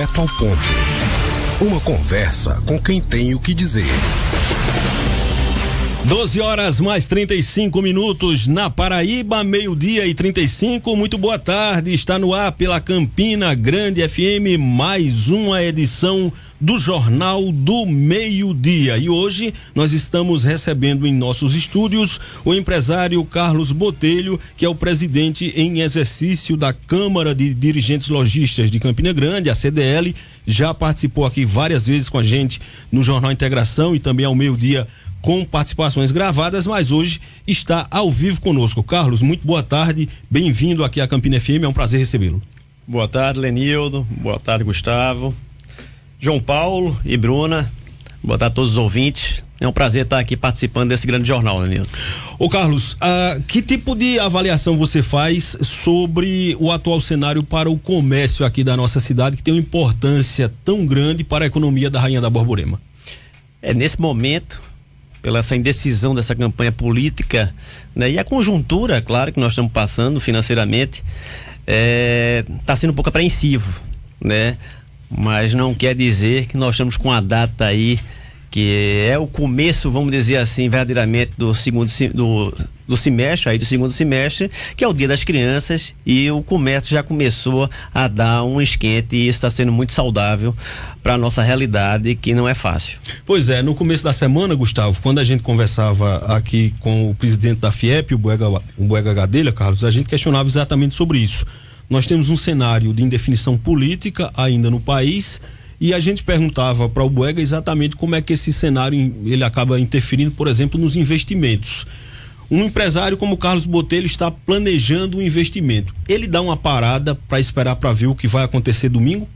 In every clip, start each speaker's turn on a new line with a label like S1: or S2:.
S1: direto ao ponto. Uma conversa com quem tem o que dizer.
S2: 12h mais 35 na Paraíba, 12h35. Muito boa tarde, está no ar pela Campina Grande FM, mais uma edição do Jornal do Meio-Dia. E hoje nós estamos recebendo em nossos estúdios o empresário Carlos Botelho, que é o presidente em exercício da Câmara de Dirigentes Lojistas de Campina Grande, a CDL. Já participou aqui várias vezes com a gente no Jornal Integração e também ao meio-dia com participações gravadas, mas hoje está ao vivo conosco. Carlos, muito boa tarde, bem-vindo aqui à Campina FM, é um prazer recebê-lo.
S3: Boa tarde, Lenildo, boa tarde, Gustavo, João Paulo e Bruna, boa tarde a todos os ouvintes. É um prazer estar aqui participando desse grande jornal, Lenildo.
S2: Ô Carlos, que tipo de avaliação você faz sobre o atual cenário para o comércio aqui da nossa cidade, que tem uma importância tão grande para a economia da Rainha da Borborema?
S3: Nesse momento, pela essa indecisão dessa campanha política, né, e a conjuntura, claro, que nós estamos passando financeiramente, está sendo um pouco apreensivo, né? Mas não quer dizer que nós estamos com a data aí que é o começo, vamos dizer assim, verdadeiramente do segundo semestre, que é o Dia das Crianças, e o comércio já começou a dar um esquente, e isso está sendo muito saudável para a nossa realidade, que não é fácil.
S2: Pois é, no começo da semana, Gustavo, quando a gente conversava aqui com o presidente da FIEP, o Boega Gadelha, Carlos, a gente questionava exatamente sobre isso. Nós temos um cenário de indefinição política ainda no país, e a gente perguntava para o Boega exatamente como é que esse cenário ele acaba interferindo, por exemplo, nos investimentos. Um empresário como o Carlos Botelho está planejando um investimento. Ele dá uma parada para esperar para ver o que vai acontecer domingo?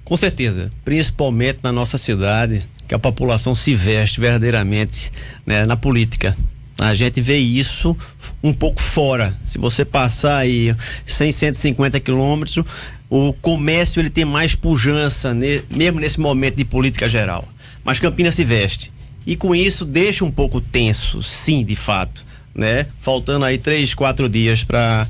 S3: Com certeza, principalmente na nossa cidade, que a população se veste verdadeiramente, né, na política. A gente vê isso um pouco fora. Se você passar aí 150 quilômetros, o comércio ele tem mais pujança, mesmo nesse momento de política geral. Mas Campinas se veste. E com isso deixa um pouco tenso, sim, de fato, né? Faltando aí 3-4 dias para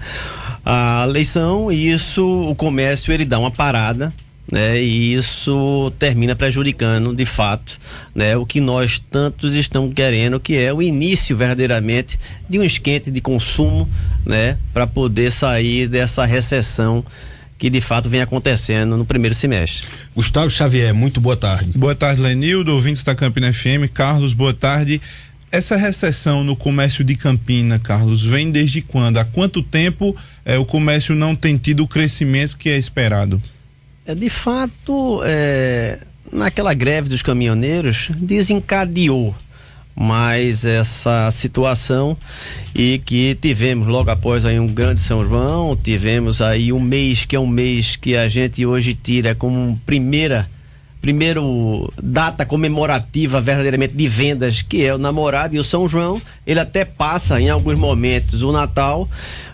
S3: a eleição, e isso, o comércio ele dá uma parada, né? E isso termina prejudicando de fato, né, o que nós tantos estamos querendo, que é o início verdadeiramente de um esquente de consumo, né, para poder sair dessa recessão que de fato vem acontecendo no primeiro semestre.
S2: Gustavo Xavier, muito boa tarde.
S4: Boa tarde, Lenildo, ouvintes da Campina FM. Carlos, boa tarde. Essa recessão no comércio de Campina, Carlos, vem desde quando? Há quanto tempo o comércio não tem tido o crescimento que é esperado?
S3: De fato, naquela greve dos caminhoneiros desencadeou mais essa situação, e que tivemos logo após aí um grande São João, tivemos aí um mês que é um mês que a gente hoje tira como primeiro data comemorativa verdadeiramente de vendas, que é o namorado e o São João. Ele até passa em alguns momentos o Natal,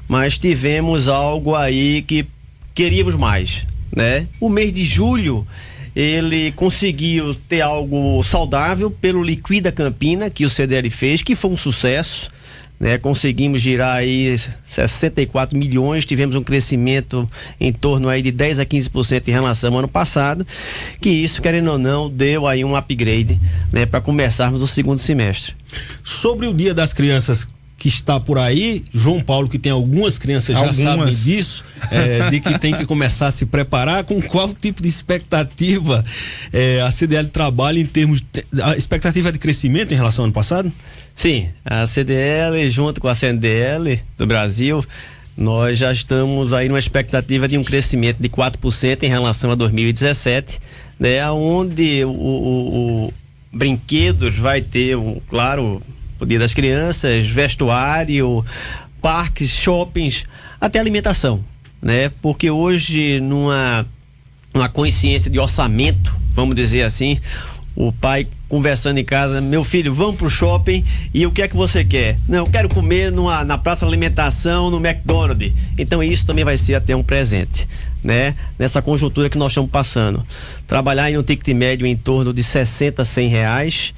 S3: mas tivemos algo aí que queríamos mais, né? O mês de julho ele conseguiu ter algo saudável pelo Liquida Campina, que o CDL fez, que foi um sucesso, né? Conseguimos girar aí 64 milhões, tivemos um crescimento em torno aí de 10 a 15% em relação ao ano passado, que isso, querendo ou não, deu aí um upgrade, né, para começarmos o segundo semestre.
S2: Sobre o Dia das Crianças que está por aí, João Paulo, que tem algumas crianças já sabem disso, de que tem que começar a se preparar. Com qual tipo de expectativa a CDL trabalha em termos a expectativa de crescimento em relação ao ano passado?
S3: Sim, a CDL junto com a CNDL do Brasil, nós já estamos aí numa expectativa de um crescimento de 4% em relação a 2017, né, onde o brinquedos vai ter, claro, o Dia das Crianças, vestuário, parques, shoppings, até alimentação, né? Porque hoje, numa consciência de orçamento, vamos dizer assim, o pai conversando em casa: meu filho, vamos pro shopping, e o que é que você quer? Não, eu quero comer na praça de alimentação, no McDonald's. Então isso também vai ser até um presente, né? Nessa conjuntura que nós estamos passando. Trabalhar em um ticket médio em torno de 60 a 100 reais,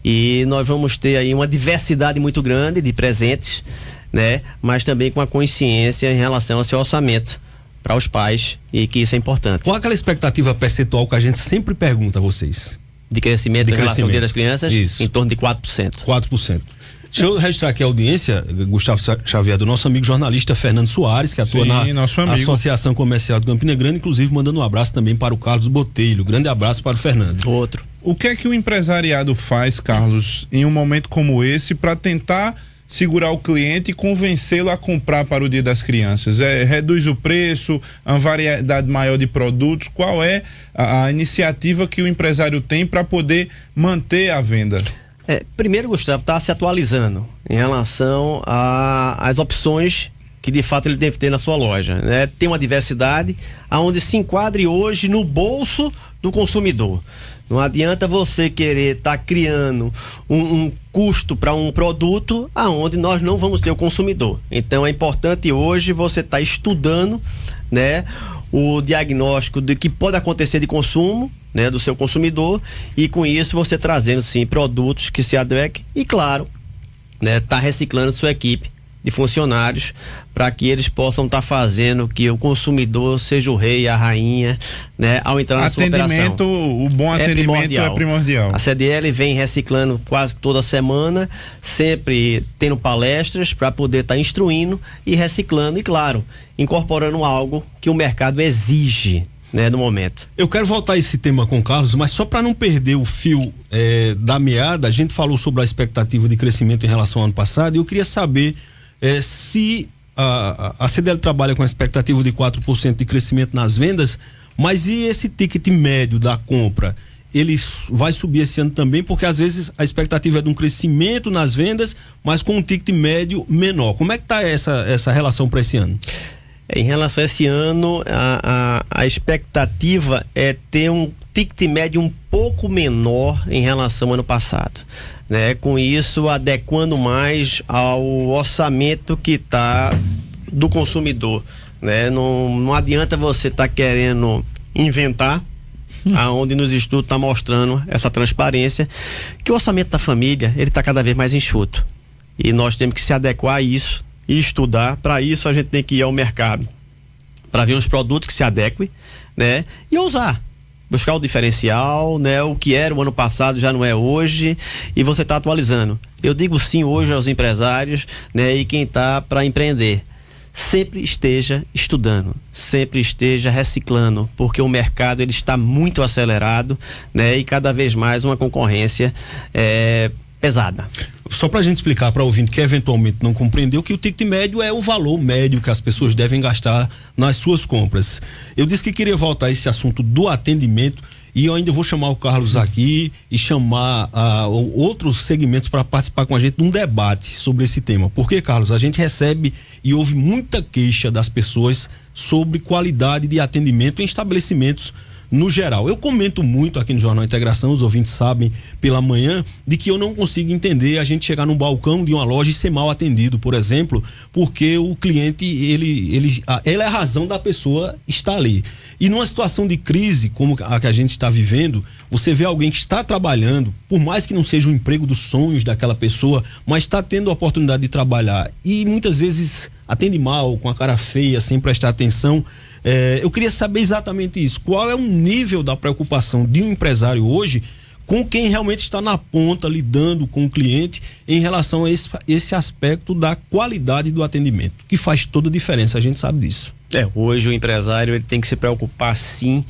S3: e nós vamos ter aí uma diversidade muito grande de presentes, né? Mas também com a consciência em relação ao seu orçamento, para os pais, e que isso é importante.
S2: Qual aquela expectativa percentual que a gente sempre pergunta a vocês?
S3: De crescimento em relação ao Dia das Crianças?
S2: Isso.
S3: Em torno de 4%.
S2: 4%. Deixa eu registrar aqui a audiência, Gustavo Xavier, do nosso amigo jornalista Fernando Soares, que atua na Associação Comercial de Campina Grande, inclusive mandando um abraço também para o Carlos Botelho. Grande abraço para o Fernando.
S3: Outro.
S4: O que é que o empresariado faz, Carlos, em um momento como esse, para tentar segurar o cliente e convencê-lo a comprar para o Dia das Crianças? Reduz o preço, uma variedade maior de produtos? Qual é a iniciativa que o empresário tem para poder manter a venda?
S3: Primeiro, Gustavo, está se atualizando em relação às opções que de fato ele deve ter na sua loja, né? Tem uma diversidade aonde se enquadre hoje no bolso do consumidor. Não adianta você querer estar criando um custo para um produto aonde nós não vamos ter o consumidor. Então é importante hoje você estar estudando, né, o diagnóstico do que pode acontecer de consumo, né, do seu consumidor, e com isso você trazendo sim produtos que se adequem e, claro, né, tá reciclando sua equipe de funcionários para que eles possam estar fazendo que o consumidor seja o rei e a rainha, né, ao entrar na sua operação.
S4: O bom atendimento é primordial.
S3: A CDL vem reciclando quase toda semana, sempre tendo palestras para poder estar instruindo e reciclando e, claro, incorporando algo que o mercado exige, né, no momento.
S2: Eu quero voltar a esse tema com o Carlos, mas só para não perder o fio da meada, a gente falou sobre a expectativa de crescimento em relação ao ano passado, e eu queria saber se a CDL trabalha com a expectativa de 4% de crescimento nas vendas, mas e esse ticket médio da compra? Ele vai subir esse ano também, porque às vezes a expectativa é de um crescimento nas vendas, mas com um ticket médio menor. Como é que está essa relação para esse ano?
S3: Em relação a esse ano, a expectativa é ter um ticket médio um pouco menor em relação ao ano passado, né? Com isso, adequando mais ao orçamento que está do consumidor, né? Não adianta você estar querendo inventar, aonde nos estudos está mostrando essa transparência, que o orçamento da família ele está cada vez mais enxuto, e nós temos que se adequar a isso e estudar. Para isso a gente tem que ir ao mercado para ver uns produtos que se adequem, né, e usar, buscar o diferencial, né, o que era o ano passado já não é hoje, e você está atualizando. Eu digo sim hoje aos empresários, né, e quem está para empreender, sempre esteja estudando, sempre esteja reciclando, porque o mercado ele está muito acelerado, né, e cada vez mais uma concorrência pesada.
S2: Só para a gente explicar para o ouvinte que eventualmente não compreendeu, que o ticket médio é o valor médio que as pessoas devem gastar nas suas compras. Eu disse que queria voltar a esse assunto do atendimento, e eu ainda vou chamar o Carlos aqui e chamar outros segmentos para participar com a gente de um debate sobre esse tema. Porque, Carlos, a gente recebe e ouve muita queixa das pessoas sobre qualidade de atendimento em estabelecimentos no geral. Eu comento muito aqui no Jornal Integração, os ouvintes sabem, pela manhã, de que eu não consigo entender a gente chegar num balcão de uma loja e ser mal atendido, por exemplo, porque o cliente, ele é a razão da pessoa estar ali. E numa situação de crise como a que a gente está vivendo, você vê alguém que está trabalhando, por mais que não seja o emprego dos sonhos daquela pessoa, mas está tendo a oportunidade de trabalhar e muitas vezes atende mal, com a cara feia, sem prestar atenção. Eu queria saber exatamente isso. Qual é o nível da preocupação de um empresário hoje com quem realmente está na ponta, lidando com o cliente, em relação a esse aspecto da qualidade do atendimento, que faz toda a diferença, a gente sabe disso.
S3: Hoje o empresário ele tem que se preocupar sim,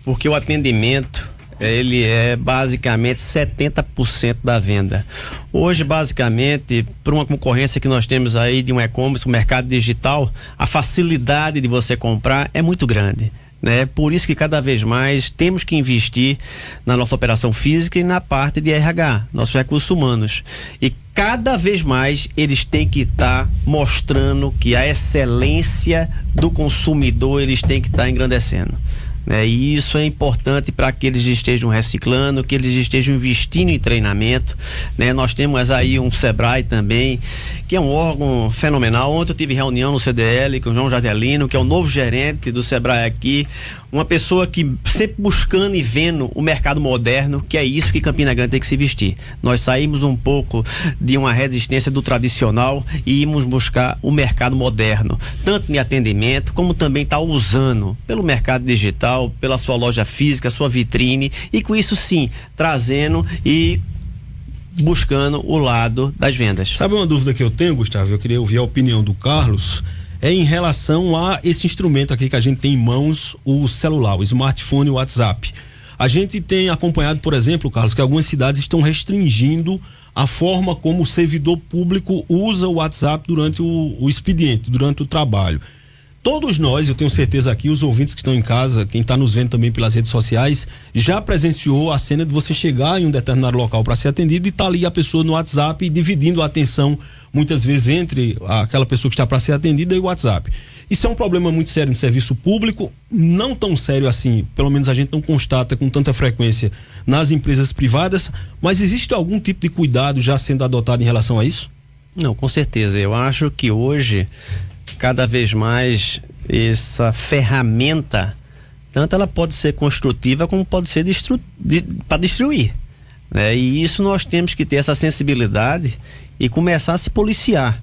S3: porque o atendimento ele é basicamente 70% da venda. Hoje, basicamente, por uma concorrência que nós temos aí de um e-commerce, um mercado digital, a facilidade de você comprar é muito grande, né? Por isso que cada vez mais temos que investir na nossa operação física e na parte de RH, nossos recursos humanos. E cada vez mais eles têm que estar mostrando que a excelência do consumidor eles têm que estar engrandecendo, né? E isso é importante para que eles estejam reciclando, que eles estejam investindo em treinamento, né? Nós temos aí um Sebrae também, que é um órgão fenomenal. Ontem eu tive reunião no CDL com o João Jardelino, que é o novo gerente do Sebrae aqui, uma pessoa que sempre buscando e vendo o mercado moderno, que é isso que Campina Grande tem que se vestir. Nós saímos um pouco de uma resistência do tradicional e íamos buscar o mercado moderno, tanto em atendimento, como também está usando pelo mercado digital, pela sua loja física, sua vitrine, e com isso sim, trazendo e buscando o lado das vendas.
S2: Sabe uma dúvida que eu tenho, Gustavo? Eu queria ouvir a opinião do Carlos. É em relação a esse instrumento aqui que a gente tem em mãos, o celular, o smartphone, o WhatsApp. A gente tem acompanhado, por exemplo, Carlos, que algumas cidades estão restringindo a forma como o servidor público usa o WhatsApp durante o expediente, durante o trabalho. Todos nós, eu tenho certeza aqui, os ouvintes que estão em casa, quem está nos vendo também pelas redes sociais, já presenciou a cena de você chegar em um determinado local para ser atendido e tá ali a pessoa no WhatsApp dividindo a atenção, muitas vezes entre aquela pessoa que está para ser atendida e o WhatsApp. Isso é um problema muito sério no serviço público, não tão sério assim, pelo menos a gente não constata com tanta frequência nas empresas privadas, mas existe algum tipo de cuidado já sendo adotado em relação a isso?
S3: Não, com certeza. Eu acho que hoje, cada vez mais, essa ferramenta, tanto ela pode ser construtiva como pode ser para destruir, né? E isso nós temos que ter essa sensibilidade e começar a se policiar.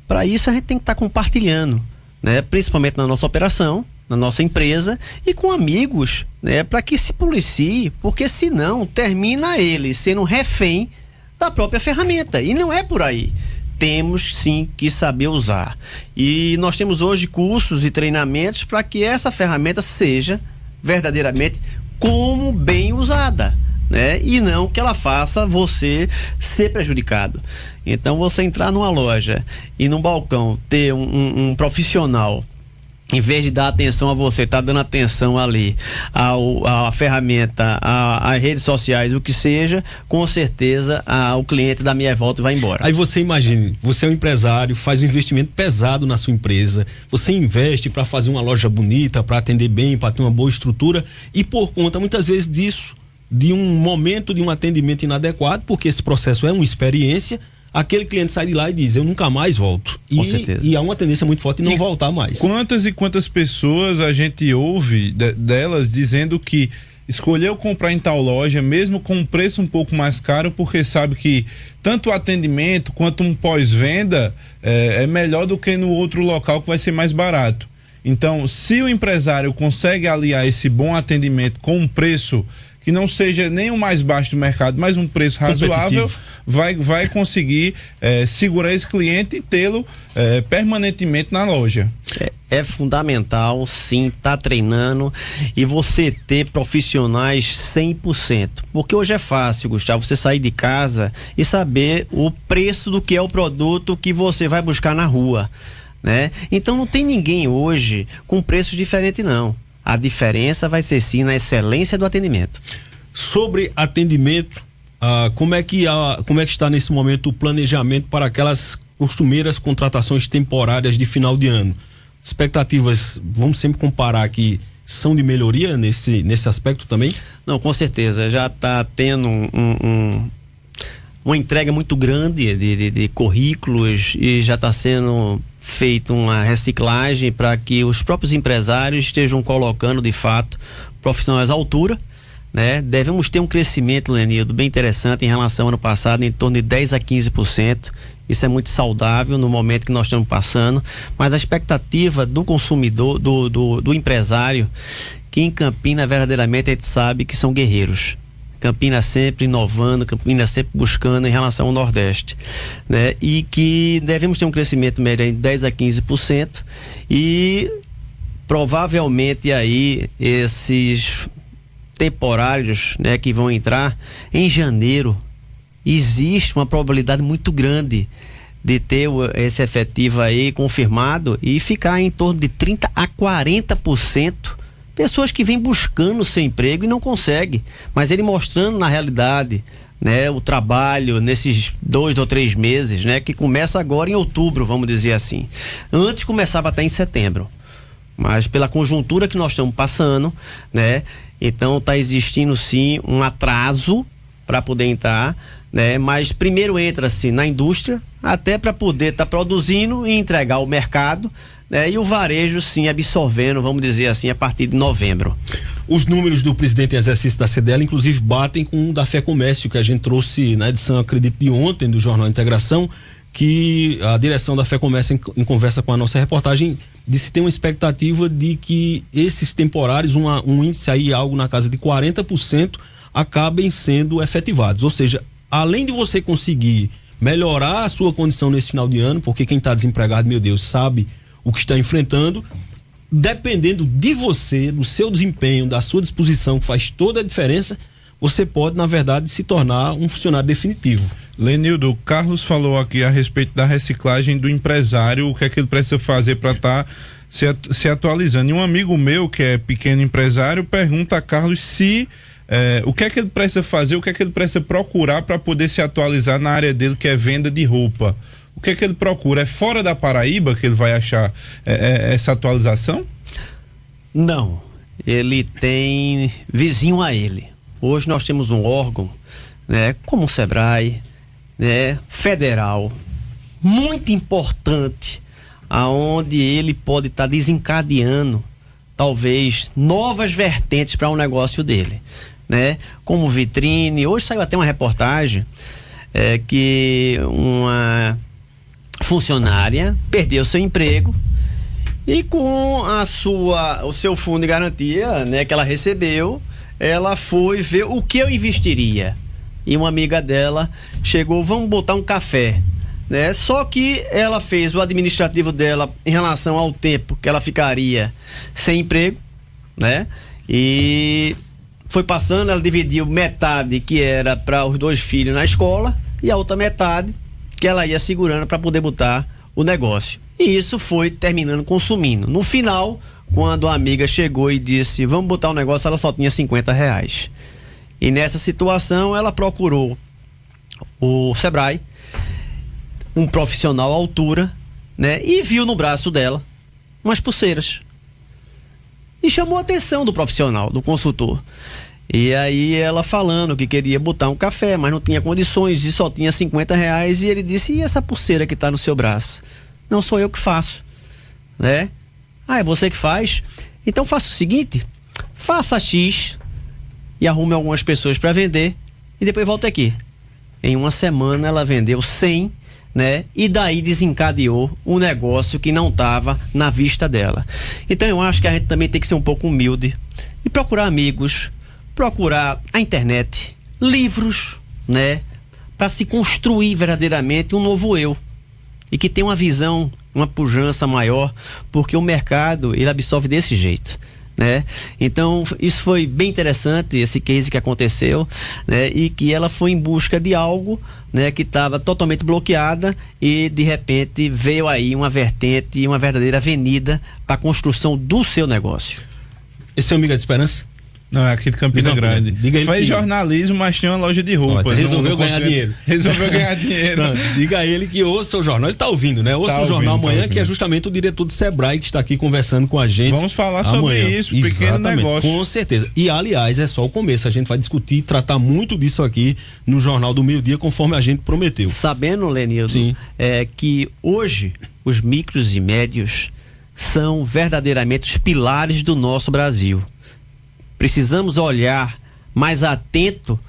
S3: Para isso a gente tem que estar compartilhando, né? Principalmente na nossa operação, na nossa empresa e com amigos, né? Para que se policie, porque senão termina ele sendo refém da própria ferramenta, e não é por aí. Temos sim que saber usar. E nós temos hoje cursos e treinamentos para que essa ferramenta seja verdadeiramente como bem usada, né? E não que ela faça você ser prejudicado. Então, você entrar numa loja e num balcão ter um profissional, em vez de dar atenção a você, tá dando atenção ali à ferramenta, às redes sociais, o que seja, com certeza o cliente dá meia volta e vai embora.
S2: Aí você imagine, você é um empresário, faz um investimento pesado na sua empresa, você investe para fazer uma loja bonita, para atender bem, para ter uma boa estrutura, e por conta muitas vezes disso, de um momento de um atendimento inadequado, porque esse processo é uma experiência, aquele cliente sai de lá e diz, eu nunca mais volto.
S3: Com certeza.
S2: E há uma tendência muito forte de não voltar mais.
S4: Quantas e quantas pessoas a gente ouve delas dizendo que escolheu comprar em tal loja, mesmo com um preço um pouco mais caro, porque sabe que tanto o atendimento quanto um pós-venda é melhor do que no outro local que vai ser mais barato. Então, se o empresário consegue aliar esse bom atendimento com um preço que não seja nem o mais baixo do mercado, mas um preço razoável, vai conseguir segurar esse cliente e tê-lo permanentemente na loja.
S3: É fundamental, sim, tá treinando e você ter profissionais 100%. Porque hoje é fácil, Gustavo, você sair de casa e saber o preço do que é o produto que você vai buscar na rua, né? Então não tem ninguém hoje com preços diferentes, não. A diferença vai ser sim na excelência do atendimento.
S2: Sobre atendimento, como é que está nesse momento o planejamento para aquelas costumeiras contratações temporárias de final de ano? Expectativas, vamos sempre comparar aqui, são de melhoria nesse aspecto também?
S3: Não, com certeza, já está tendo uma entrega muito grande de currículos e já está sendo feito uma reciclagem para que os próprios empresários estejam colocando de fato profissionais à altura, né? Devemos ter um crescimento, Lenildo, bem interessante em relação ao ano passado, em torno de 10 a 15%. Isso é muito saudável no momento que nós estamos passando, mas a expectativa do consumidor, do empresário, que em Campina verdadeiramente a gente sabe que são guerreiros. Campina sempre inovando, Campina sempre buscando em relação ao Nordeste, né? E que devemos ter um crescimento médio de 10 a 15% e provavelmente aí esses temporários, né, que vão entrar em janeiro, existe uma probabilidade muito grande de ter esse efetivo aí confirmado e ficar em torno de 30 a 40%. Pessoas que vêm buscando seu emprego e não conseguem, mas ele mostrando na realidade, né, o trabalho nesses 2 ou 3 meses, né, que começa agora em outubro, vamos dizer assim. Antes começava até em setembro. mas pela conjuntura que nós estamos passando, né? Então está existindo sim um atraso para poder entrar, né? Mas primeiro entra-se na indústria, até para poder estar produzindo e entregar ao mercado, né? E o varejo sim absorvendo, vamos dizer assim, a partir de novembro.
S2: Os números do presidente em exercício da CDL, inclusive, batem com o da Fé Comércio, que a gente trouxe na edição, acredito, de ontem do Jornal Integração, que a direção da Fé Comércio, em conversa com a nossa reportagem, disse que tem uma expectativa de que esses temporários, um índice aí, algo na casa de 40%, acabem sendo efetivados. Ou seja, além de você conseguir melhorar a sua condição nesse final de ano, porque quem está desempregado, meu Deus, sabe o que está enfrentando, dependendo de você, do seu desempenho, da sua disposição, que faz toda a diferença, você pode, na verdade, se tornar um funcionário definitivo.
S4: Lenildo, o Carlos falou aqui a respeito da reciclagem do empresário, o que é que ele precisa fazer para estar se atualizando. E um amigo meu, que é pequeno empresário, pergunta a Carlos se o que é que ele precisa fazer, o que é que ele precisa procurar para poder se atualizar na área dele, que é venda de roupa. O que é que ele procura? É fora da Paraíba que ele vai achar essa atualização?
S3: Não, ele tem vizinho a ele. Hoje nós temos um órgão, né, como o Sebrae, né, federal, muito importante, aonde ele pode estar desencadeando talvez novas vertentes para o negócio dele, né? Como vitrine. Hoje saiu até uma reportagem que uma funcionária perdeu seu emprego e com o seu fundo de garantia, né, que ela recebeu, ela foi ver o que eu investiria. E uma amiga dela chegou, vamos botar um café, né? Só que ela fez o administrativo dela em relação ao tempo que ela ficaria sem emprego, né? E foi passando, ela dividiu metade que era para os 2 filhos na escola e a outra metade que ela ia segurando para poder botar o negócio. E isso foi terminando consumindo. No final, quando a amiga chegou e disse, vamos botar o negócio, ela só tinha R$50. E nessa situação, ela procurou o Sebrae, um profissional à altura, né? E viu no braço dela umas pulseiras. E chamou a atenção do profissional, do consultor. E aí ela falando que queria botar um café, mas não tinha condições e só tinha R$50. E ele disse, e essa pulseira que está no seu braço? Não sou eu que faço, né? Ah, é você que faz? Então faça o seguinte, faça X e arrume algumas pessoas para vender e depois volta aqui. Em uma semana ela vendeu 100, né? E daí desencadeou um negócio que não estava na vista dela. Então eu acho que a gente também tem que ser um pouco humilde e procurar amigos, procurar a internet, livros, né? Para se construir verdadeiramente um novo eu. E que tem uma visão, uma pujança maior, porque o mercado, ele absorve desse jeito, né? Então, isso foi bem interessante, esse case que aconteceu, né? E que ela foi em busca de algo, né? Que estava totalmente bloqueada e, de repente, veio aí uma vertente, uma verdadeira avenida para a construção do seu negócio.
S2: Esse é o Amiga de Esperança?
S4: Não, é aqui de Campina Grande.
S2: Faz
S4: jornalismo, mas tinha uma loja de roupa.
S2: Resolveu ganhar dinheiro.
S4: Resolveu ganhar dinheiro.
S2: Não, diga a ele que ouça o jornal. Ele está ouvindo, né? Ouça o jornal amanhã, que é justamente o diretor do Sebrae que está aqui conversando com a gente.
S4: Vamos falar sobre isso, pequeno negócio.
S2: Com certeza. E, aliás, é só o começo. A gente vai discutir e tratar muito disso aqui no Jornal do Meio-Dia, conforme a gente prometeu.
S3: Sabendo, Lenildo, que hoje os micros e médios são verdadeiramente os pilares do nosso Brasil. Precisamos olhar mais atento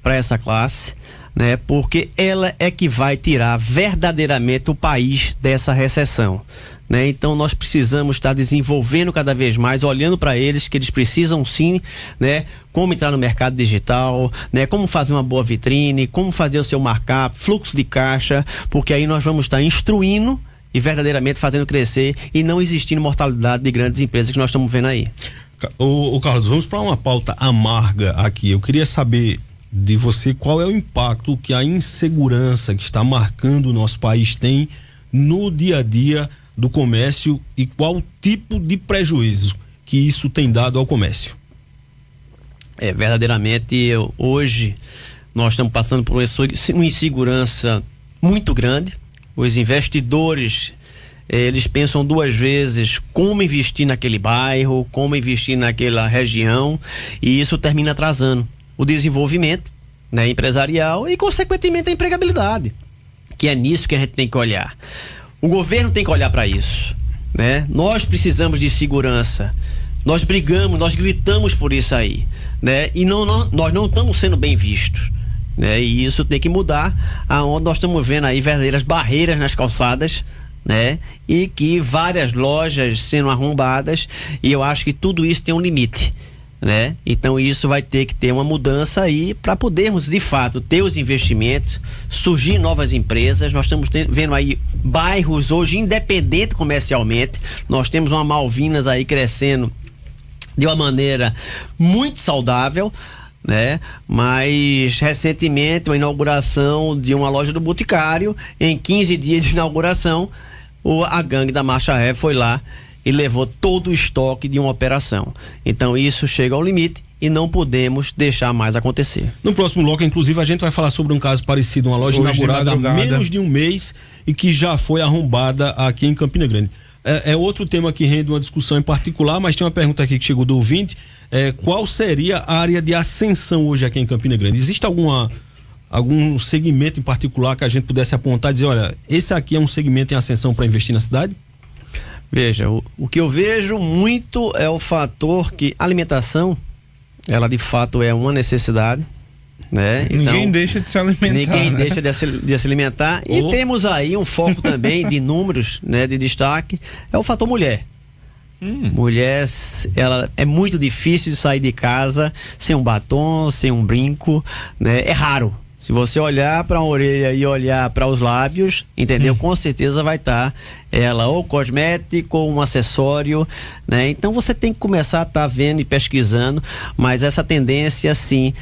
S3: para essa classe, né? Porque ela é que vai tirar verdadeiramente o país dessa recessão, né? Então nós precisamos estar desenvolvendo cada vez mais, olhando para eles, que eles precisam sim, né? Como entrar no mercado digital, né? Como fazer uma boa vitrine, como fazer o seu markup, fluxo de caixa, porque aí nós vamos estar instruindo e verdadeiramente fazendo crescer e não existindo mortalidade de grandes empresas que nós estamos vendo aí.
S2: Ô Carlos, vamos para uma pauta amarga aqui. Eu queria saber de você qual é o impacto que a insegurança que está marcando o nosso país tem no dia a dia do comércio e qual tipo de prejuízo que isso tem dado ao comércio.
S3: Verdadeiramente, hoje nós estamos passando por uma insegurança muito grande. Os investidores eles pensam duas vezes como investir naquele bairro, como investir naquela região, e isso termina atrasando o desenvolvimento, né, empresarial e, consequentemente, a empregabilidade, que é nisso que a gente tem que olhar. O governo tem que olhar para isso, né? Nós precisamos de segurança. Nós brigamos, nós gritamos por isso aí, né? E nós não estamos sendo bem vistos, né? E isso tem que mudar, aonde nós estamos vendo aí verdadeiras barreiras nas calçadas, né? E que várias lojas sendo arrombadas, e eu acho que tudo isso tem um limite, né? Então isso vai ter que ter uma mudança aí para podermos de fato ter os investimentos, surgir novas empresas. Nós estamos vendo aí bairros hoje independentes comercialmente. Nós temos uma Malvinas aí crescendo de uma maneira muito saudável, né? Mas recentemente, a inauguração de uma loja do Boticário, em 15 dias de inauguração, a gangue da Marcha Ré foi lá e levou todo o estoque de uma operação. Então isso chega ao limite e não podemos deixar mais acontecer.
S2: No próximo bloco, inclusive, a gente vai falar sobre um caso parecido, uma loja
S4: Hoje
S2: inaugurada há menos de um mês e que já foi arrombada aqui em Campina Grande. É outro tema que rende uma discussão em particular, mas tem uma pergunta aqui que chegou do ouvinte. Qual seria a área de ascensão hoje aqui em Campina Grande? Existe algum segmento em particular que a gente pudesse apontar e dizer, olha, esse aqui é um segmento em ascensão para investir na cidade?
S3: Veja, o que eu vejo muito é o fator que a alimentação, ela de fato é uma necessidade, né?
S4: Ninguém
S3: então,
S4: deixa de se alimentar.
S3: Ninguém
S4: né?
S3: deixa de se alimentar. E temos aí um foco também de números, né, de destaque, é o fator mulher. Mulher, ela é muito difícil de sair de casa sem um batom, sem um brinco, né? É raro. Se você olhar para a orelha e olhar para os lábios, entendeu? Com certeza vai estar ela ou cosmético ou um acessório, né? Então você tem que começar a estar vendo e pesquisando, mas essa tendência, sim,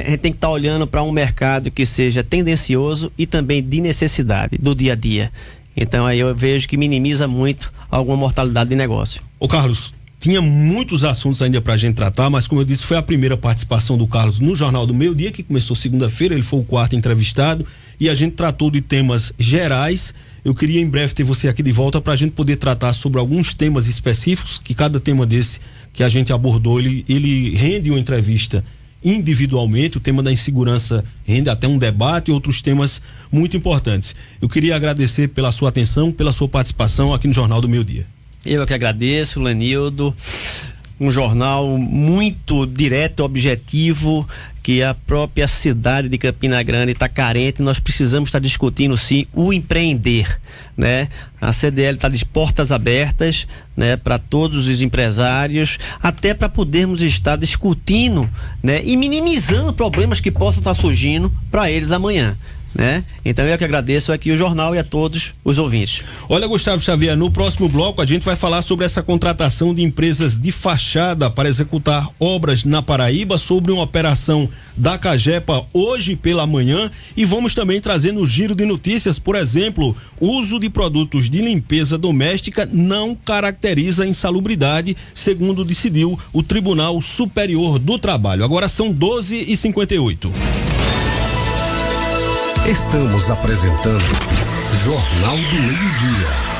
S3: a gente tem que estar olhando para um mercado que seja tendencioso e também de necessidade do dia a dia. Então aí eu vejo que minimiza muito alguma mortalidade de negócio.
S2: Ô Carlos, tinha muitos assuntos ainda pra gente tratar, mas como eu disse, foi a primeira participação do Carlos no Jornal do Meio Dia, que começou segunda-feira, ele foi o quarto entrevistado e a gente tratou de temas gerais. Eu queria em breve ter você aqui de volta pra gente poder tratar sobre alguns temas específicos, que cada tema desse que a gente abordou, ele rende uma entrevista individualmente. O tema da insegurança rende até um debate e outros temas muito importantes. Eu queria agradecer pela sua atenção, pela sua participação aqui no Jornal do Meio Dia.
S3: Eu que agradeço, Lenildo. Um jornal muito direto, objetivo, que a própria cidade de Campina Grande está carente. Nós precisamos estar discutindo, sim, o empreender, né? A CDL está de portas abertas, né, para todos os empresários, até para podermos estar discutindo, né, e minimizando problemas que possam estar surgindo para eles amanhã, né? Então eu que agradeço aqui o jornal e a todos os ouvintes.
S2: Olha, Gustavo Xavier, no próximo bloco a gente vai falar sobre essa contratação de empresas de fachada para executar obras na Paraíba, sobre uma operação da Cagepa hoje pela manhã, e vamos também trazer no giro de notícias, por exemplo, uso de produtos de limpeza doméstica não caracteriza insalubridade, segundo decidiu o Tribunal Superior do Trabalho. Agora são 12h58.
S1: Estamos apresentando Jornal do Meio Dia.